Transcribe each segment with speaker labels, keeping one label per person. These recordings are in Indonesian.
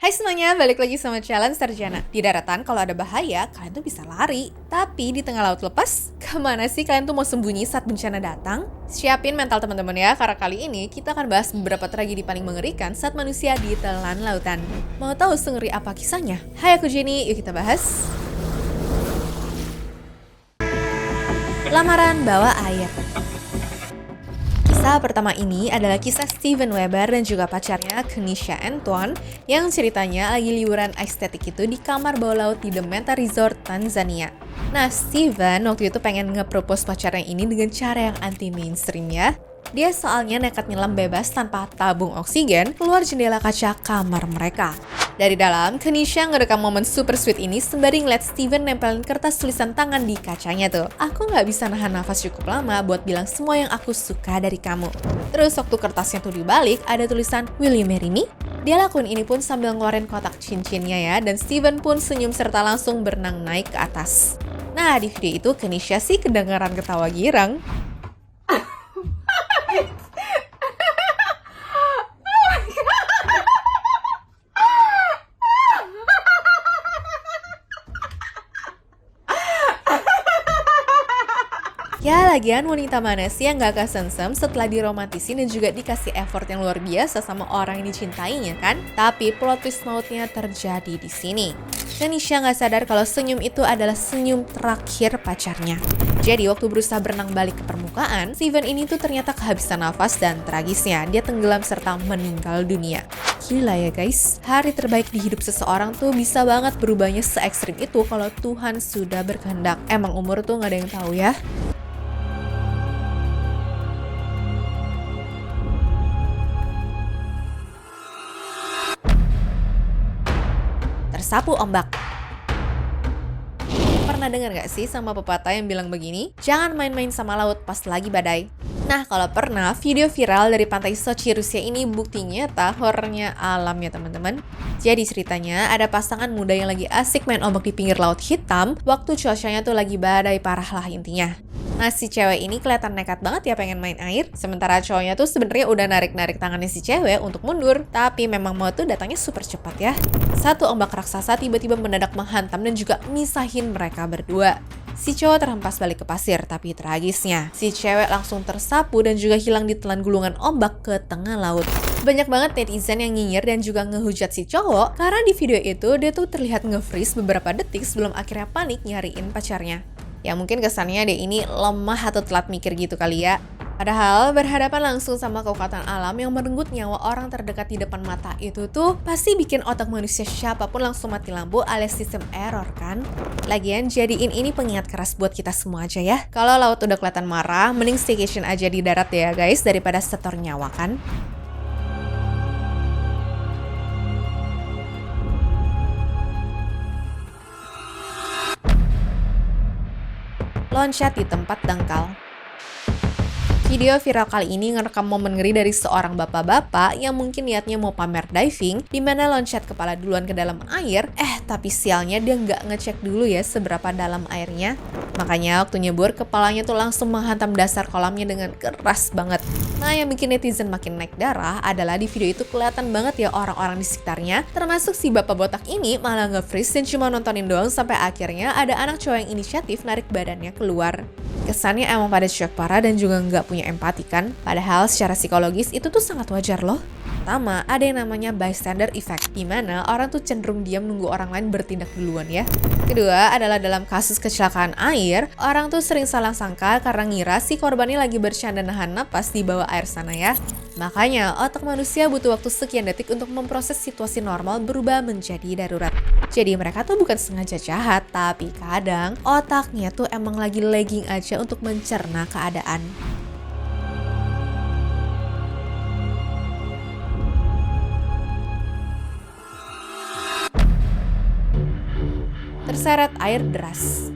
Speaker 1: Hai semuanya, balik lagi sama Challenge Sarjana. Di daratan kalau ada bahaya, kalian tuh bisa lari. Tapi di tengah laut lepas, kemana sih kalian tuh mau sembunyi saat bencana datang? Siapin mental teman-teman ya, karena kali ini kita akan bahas beberapa tragedi paling mengerikan saat manusia ditelan lautan. Mau tahu sengeri apa kisahnya? Hai, aku Jenny, yuk kita bahas. Lamaran bawah air. Kisah pertama ini adalah kisah Steven Weber dan juga pacarnya Kenisha Antoine yang ceritanya lagi liburan estetik itu di kamar bawah laut di The Menta Resort, Tanzania. Nah, Steven waktu itu pengen nge-propose pacarnya ini dengan cara yang anti mainstream ya. Dia soalnya nekat nyelam bebas tanpa tabung oksigen keluar jendela kaca kamar mereka. Dari dalam, Kenisha ngerekam momen super sweet ini sembari ngeliat Steven nempelin kertas tulisan tangan di kacanya tuh. Aku nggak bisa nahan nafas cukup lama buat bilang semua yang aku suka dari kamu. Terus waktu kertasnya tuh dibalik, ada tulisan Will you marry me? Dia lakuin ini pun sambil ngeluarin kotak cincinnya ya, dan Steven pun senyum serta langsung berenang naik ke atas. Nah, di video itu Kenisha sih kedengaran ketawa girang. Ya, lagian wanita mana sih yang gak kesensem setelah diromantisin dan juga dikasih effort yang luar biasa sama orang yang dicintainya kan? Tapi plot twist mautnya terjadi di sini. Kenisha gak sadar kalau senyum itu adalah senyum terakhir pacarnya. Jadi waktu berusaha berenang balik ke permukaan, Steven ini tuh ternyata kehabisan nafas dan tragisnya dia tenggelam serta meninggal dunia. Gila ya guys, hari terbaik di hidup seseorang tuh bisa banget berubahnya se-ekstrim itu kalau Tuhan sudah berkehendak. Emang umur tuh gak ada yang tahu ya. Tersapu ombak. Pernah dengar gak sih sama pepatah yang bilang begini? Jangan main-main sama laut pas lagi badai. Nah, kalau pernah, video viral dari pantai Sochi, Rusia ini bukti nyata horornya alam ya teman-teman. Jadi ceritanya ada pasangan muda yang lagi asik main ombak di pinggir laut hitam waktu cuacanya tuh lagi badai parah lah intinya. Nah, si cewek ini kelihatan nekat banget ya pengen main air, sementara cowoknya tuh sebenarnya udah narik-narik tangannya si cewek untuk mundur, tapi memang mau tuh datangnya super cepat ya. Satu ombak raksasa tiba-tiba mendadak menghantam dan juga misahin mereka berdua. Si cowok terhempas balik ke pasir, tapi tragisnya, si cewek langsung tersapu dan juga hilang ditelan gulungan ombak ke tengah laut. Banyak banget netizen yang nyinyir dan juga ngehujat si cowok, karena di video itu dia tuh terlihat nge-freeze beberapa detik sebelum akhirnya panik nyariin pacarnya. Ya mungkin kesannya dia ini lemah atau telat mikir gitu kali ya. Padahal berhadapan langsung sama kekuatan alam yang merenggut nyawa orang terdekat di depan mata itu tuh pasti bikin otak manusia siapapun langsung mati lampu alias sistem error kan? Lagian jadiin ini pengingat keras buat kita semua aja ya. Kalau laut udah kelihatan marah, mending staycation aja di darat ya guys daripada setor nyawa kan? Loncat di tempat dangkal. Video viral kali ini ngerekam momen ngeri dari seorang bapak-bapak yang mungkin niatnya mau pamer diving, dimana loncat kepala duluan ke dalam air, tapi sialnya dia nggak ngecek dulu ya seberapa dalam airnya. Makanya waktu nyebur, kepalanya tuh langsung menghantam dasar kolamnya dengan keras banget. Nah, yang bikin netizen makin naik darah adalah di video itu kelihatan banget ya orang-orang di sekitarnya, termasuk si bapak botak ini malah nge-freeze dan cuma nontonin doang sampai akhirnya ada anak cowok yang inisiatif narik badannya keluar. Kesannya emang pada shock parah dan juga nggak punya empati kan? Padahal secara psikologis itu tuh sangat wajar loh. Pertama, ada yang namanya bystander effect, di mana orang tuh cenderung diam nunggu orang lain bertindak duluan ya. Kedua adalah dalam kasus kecelakaan air, orang tuh sering salah sangka karena ngira si korbannya lagi bercanda nahan napas di bawah air sana ya. Makanya otak manusia butuh waktu sekian detik untuk memproses situasi normal berubah menjadi darurat. Jadi mereka tuh bukan sengaja jahat, tapi kadang otaknya tuh emang lagi lagging aja untuk mencerna keadaan. Terseret air deras.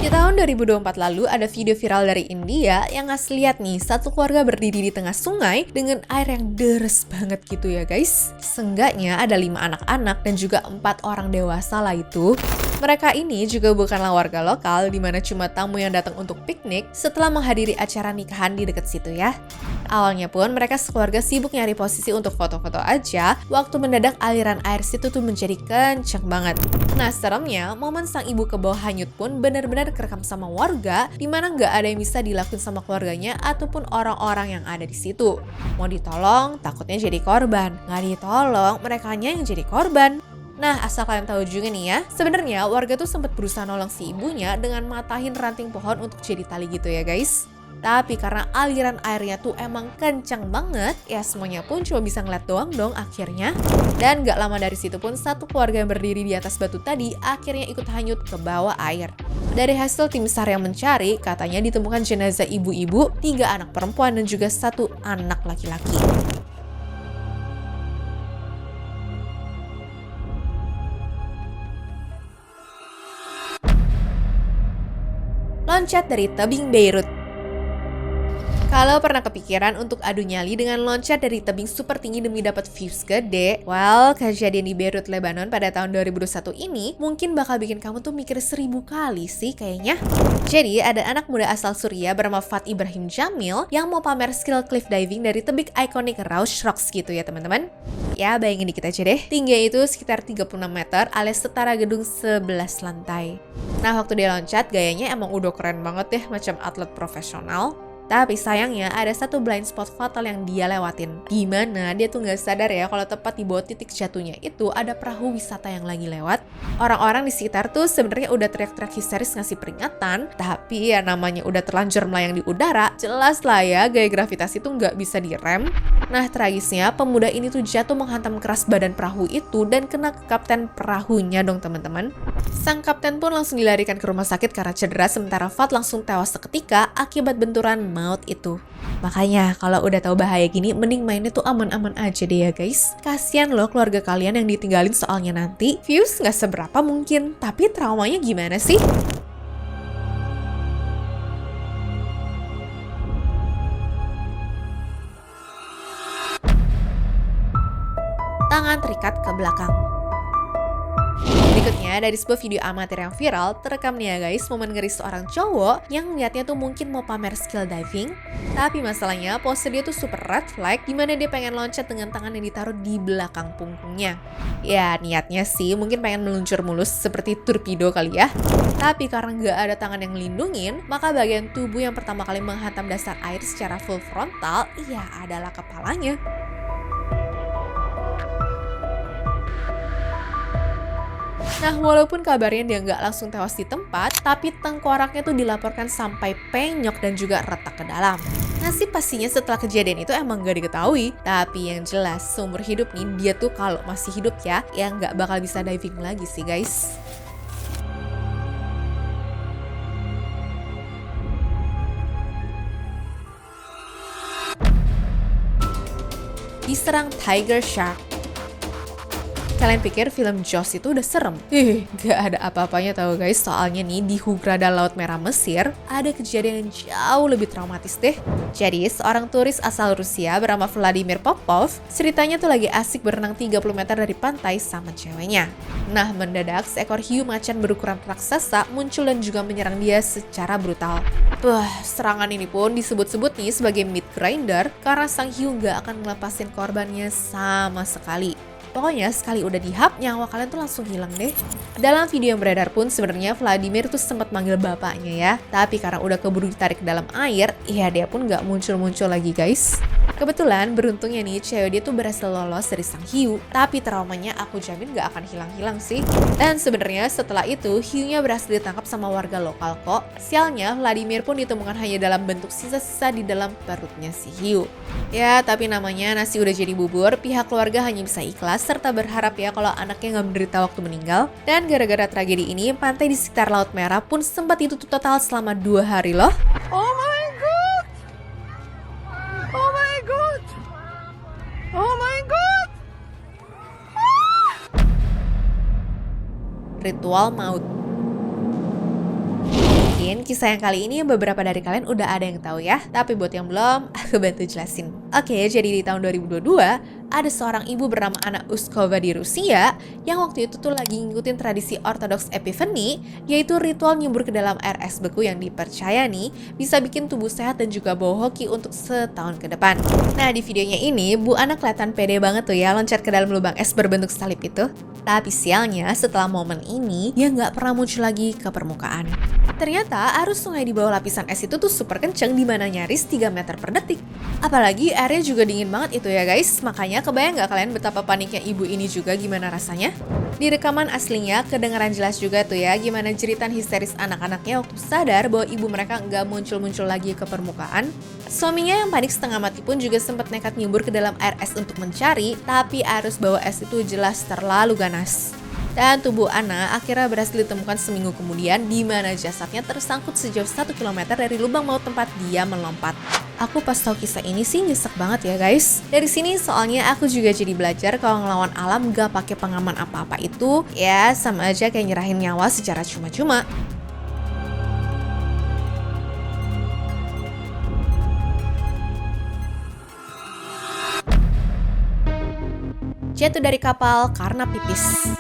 Speaker 1: Di tahun 2024 lalu ada video viral dari India yang ngasih lihat nih satu keluarga berdiri di tengah sungai dengan air yang deres banget gitu ya guys. Seenggaknya ada 5 anak-anak dan juga 4 orang dewasa lah itu. Mereka ini juga bukanlah warga lokal, di mana cuma tamu yang datang untuk piknik setelah menghadiri acara nikahan di dekat situ ya. Awalnya pun mereka sekeluarga sibuk nyari posisi untuk foto-foto aja, waktu mendadak aliran air situ tuh menjadi kencang banget. Nah seremnya, momen sang ibu ke bawah hanyut pun benar-benar kerekam sama warga, di mana nggak ada yang bisa dilakuin sama keluarganya ataupun orang-orang yang ada di situ. Mau ditolong, takutnya jadi korban. Nggak ditolong, merekanya yang jadi korban. Nah, asal kalian tahu juga nih ya, sebenarnya warga tuh sempat berusaha nolong si ibunya dengan matahin ranting pohon untuk jadi tali gitu ya guys. Tapi karena aliran airnya tuh emang kencang banget, ya semuanya pun cuma bisa ngeliat doang dong akhirnya. Dan gak lama dari situ pun satu keluarga yang berdiri di atas batu tadi akhirnya ikut hanyut ke bawah air. Dari hasil tim SAR yang mencari, katanya ditemukan jenazah ibu-ibu, 3 anak perempuan dan juga 1 anak laki-laki. Loncat dari tebing Beirut. Kalau pernah kepikiran untuk adu nyali dengan loncat dari tebing super tinggi demi dapat views gede, well, kejadian di Beirut, Lebanon pada tahun 2021 ini mungkin bakal bikin kamu tuh mikir 1000 kali sih kayaknya. Jadi, ada anak muda asal Suriah bernama Fat Ibrahim Jamil yang mau pamer skill cliff diving dari tebing ikonik Rausch Rocks gitu ya teman-teman. Ya, bayangin dikit aja deh, tingginya itu sekitar 36 meter alias setara gedung 11 lantai. Nah, waktu dia loncat, gayanya emang udah keren banget deh, macam atlet profesional. Tapi sayangnya ada satu blind spot fatal yang dia lewatin. Gimana dia tuh nggak sadar ya kalau tepat di bawah titik jatuhnya itu ada perahu wisata yang lagi lewat. Orang-orang di sekitar tuh sebenarnya udah teriak-teriak histeris ngasih peringatan. Tapi ya namanya udah terlanjur melayang di udara, jelas lah ya gaya gravitasi tuh nggak bisa direm. Nah tragisnya pemuda ini tuh jatuh menghantam keras badan perahu itu dan kena ke kapten perahunya dong teman-teman. Sang kapten pun langsung dilarikan ke rumah sakit karena cedera, sementara Fat langsung tewas seketika akibat benturan maut itu. Makanya kalau udah tahu bahaya gini, mending mainnya tuh aman-aman aja deh ya guys. Kasian loh keluarga kalian yang ditinggalin, soalnya nanti views nggak seberapa mungkin, tapi traumanya gimana sih? Tangan terikat ke belakang. Berikutnya, dari sebuah video amatir yang viral, terekam nih ya guys, momen ngeri seorang cowok yang liatnya tuh mungkin mau pamer skill diving, tapi masalahnya pose dia tuh super red flag, dimana dia pengen loncat dengan tangan yang ditaruh di belakang punggungnya. Ya, niatnya sih mungkin pengen meluncur mulus seperti torpedo kali ya. Tapi karena nggak ada tangan yang ngelindungin, maka bagian tubuh yang pertama kali menghantam dasar air secara full frontal, ya adalah kepalanya. Nah, walaupun kabarnya dia nggak langsung tewas di tempat, tapi tengkoraknya tuh dilaporkan sampai penyok dan juga retak ke dalam. Nasib pastinya setelah kejadian itu emang nggak diketahui, tapi yang jelas seumur hidup nih dia tuh kalau masih hidup ya nggak bakal bisa diving lagi sih guys. Diserang tiger shark. Kalian pikir film Jaws itu udah serem? Gak ada apa-apanya tahu guys, soalnya nih di Hurghada Laut Merah Mesir ada kejadian yang jauh lebih traumatis deh. Jadi seorang turis asal Rusia bernama Vladimir Popov, ceritanya tuh lagi asik berenang 30 meter dari pantai sama ceweknya. Nah mendadak seekor hiu macan berukuran raksasa muncul dan juga menyerang dia secara brutal. Serangan ini pun disebut-sebut nih sebagai meat grinder karena sang hiu gak akan ngelepasin korbannya sama sekali. Pokoknya sekali udah dihap, nyawa kalian tuh langsung hilang deh. Dalam video yang beredar pun sebenarnya Vladimir tuh sempat manggil bapaknya ya. Tapi karena udah keburu ditarik ke dalam air, ya dia pun gak muncul-muncul lagi guys. Kebetulan beruntungnya nih cewek dia tuh berhasil lolos dari sang hiu. Tapi traumanya aku jamin gak akan hilang-hilang sih. Dan sebenarnya setelah itu hiunya berhasil ditangkap sama warga lokal kok. Sialnya Vladimir pun ditemukan hanya dalam bentuk sisa-sisa di dalam perutnya si hiu. Ya tapi namanya nasi udah jadi bubur, pihak keluarga hanya bisa ikhlas serta berharap ya kalau anaknya nggak menderita waktu meninggal. Dan gara-gara tragedi ini, pantai di sekitar Laut Merah pun sempat ditutup total selama 2 hari loh.
Speaker 2: Oh my god! Oh my god! Oh my god!
Speaker 1: Ritual maut. Mungkin kisah yang kali ini beberapa dari kalian udah ada yang tahu ya, tapi buat yang belum, aku bantu jelasin. Oke, jadi di tahun 2022, ada seorang ibu bernama Anna Uskova di Rusia yang waktu itu tuh lagi ngikutin tradisi Orthodox Epiphany, yaitu ritual nyembur ke dalam air es beku yang dipercaya nih bisa bikin tubuh sehat dan juga bawa hoki untuk setahun ke depan. Nah, di videonya ini Bu Anna kelihatan pede banget tuh ya loncat ke dalam lubang es berbentuk salib itu. Tapi sialnya setelah momen ini dia nggak pernah muncul lagi ke permukaan. Ternyata arus sungai di bawah lapisan es itu tuh super kenceng, di mana nyaris 3 meter per detik. Apalagi airnya juga dingin banget itu ya guys, makanya kebayang nggak kalian betapa paniknya ibu ini juga gimana rasanya? Di rekaman aslinya kedengaran jelas juga tuh ya gimana jeritan histeris anak-anaknya waktu sadar bahwa ibu mereka nggak muncul-muncul lagi ke permukaan. Suaminya yang panik setengah mati pun juga sempat nekat nyembur ke dalam air es untuk mencari, tapi arus bawah es itu jelas terlalu ganas. Dan tubuh Anna akhirnya berhasil ditemukan seminggu kemudian, di mana jasadnya tersangkut sejauh 1 km dari lubang maut tempat dia melompat. Aku pas tahu kisah ini sih nyesek banget ya guys. Dari sini soalnya aku juga jadi belajar kalau ngelawan alam gak pakai pengaman apa-apa itu ya sama aja kayak nyerahin nyawa secara cuma-cuma. Jatuh dari kapal karena pipis.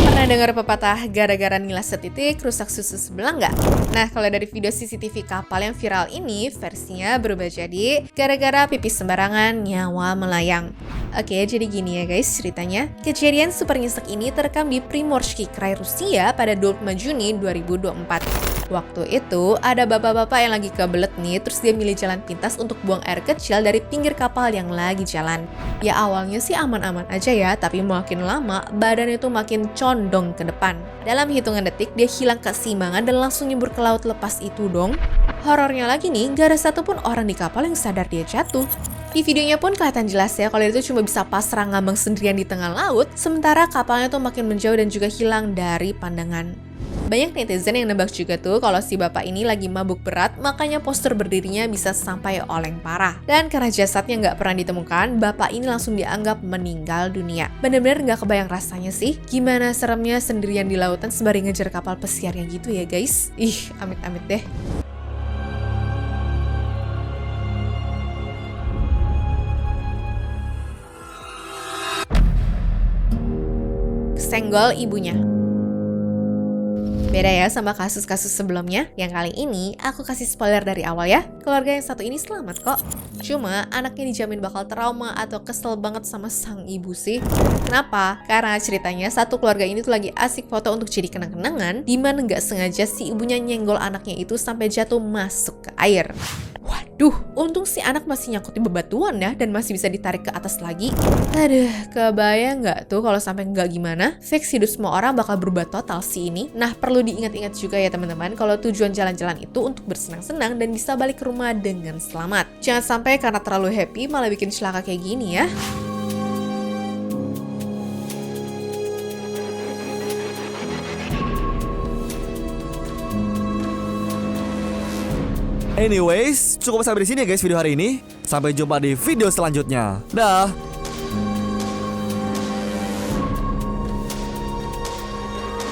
Speaker 1: Pernah dengar pepatah gara-gara nilas setitik rusak susu sebelah nggak? Nah, kalau dari video CCTV kapal yang viral ini, versinya berubah jadi gara-gara pipis sembarangan nyawa melayang. Oke, jadi gini ya guys ceritanya. Kejadian super nyesek ini terekam di Primorski Krai Rusia pada 25 Juni 2024. Waktu itu, ada bapak-bapak yang lagi kebelet nih, terus dia milih jalan pintas untuk buang air kecil dari pinggir kapal yang lagi jalan. Ya awalnya sih aman-aman aja ya, tapi makin lama, badan itu makin condong ke depan. Dalam hitungan detik, dia hilang keseimbangan dan langsung nyembur ke laut lepas itu dong. Horornya lagi nih, gak ada satupun orang di kapal yang sadar dia jatuh. Di videonya pun kelihatan jelas ya kalau dia itu cuma bisa pasrah ngambang sendirian di tengah laut, sementara kapalnya tuh makin menjauh dan juga hilang dari pandangan. Banyak netizen yang nebak juga tuh kalau si bapak ini lagi mabuk berat, makanya postur berdirinya bisa sampai oleng parah. Dan karena jasadnya nggak pernah ditemukan, bapak ini langsung dianggap meninggal dunia. Bener-bener nggak kebayang rasanya sih, gimana seremnya sendirian di lautan sembari ngejar kapal pesiarnya gitu ya guys. Ih, amit-amit deh. Senggol ibunya. Beda ya sama kasus-kasus sebelumnya, yang kali ini aku kasih spoiler dari awal ya. Keluarga yang satu ini selamat kok. Cuma anaknya dijamin bakal trauma atau kesel banget sama sang ibu sih. Kenapa? Karena ceritanya satu keluarga ini tuh lagi asik foto untuk jadi kenang-kenangan, dimana nggak sengaja si ibunya nyenggol anaknya itu sampai jatuh masuk ke air. Waduh, untung si anak masih nyangkut di bebatuan ya dan masih bisa ditarik ke atas lagi. Aduh, kebayang nggak tuh kalau sampai nggak gimana? Fix hidup semua orang bakal berubah total sih ini. Nah, perlu diingat-ingat juga ya teman-teman kalau tujuan jalan-jalan itu untuk bersenang-senang dan bisa balik ke rumah dengan selamat. Jangan sampai karena terlalu happy malah bikin celaka kayak gini ya.
Speaker 3: Anyways, cukup sampai di sini ya guys video hari ini. Sampai jumpa di video selanjutnya. Dah.